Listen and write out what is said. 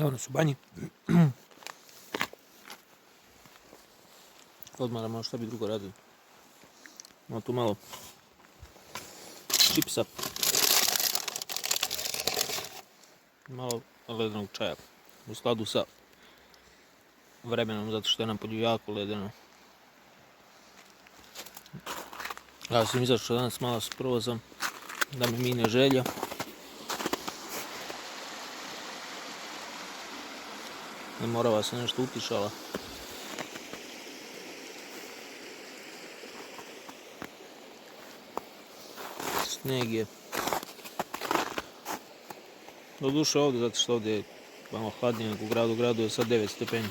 Evo nas u banji. Odmaramo, šta bi drugo radili. Imamo tu malo čipsa. Malo ledenog čaja. U skladu sa vremenom, zato što je nam polju jako ledeno. Ja sam izašao danas malo s provozom da me mine želja. Ne morava se nešto utišala. Snijeg je. Doduše ovdje, zato što ovdje je malo hladnije nego u gradu. U gradu je sad 9 stepeni.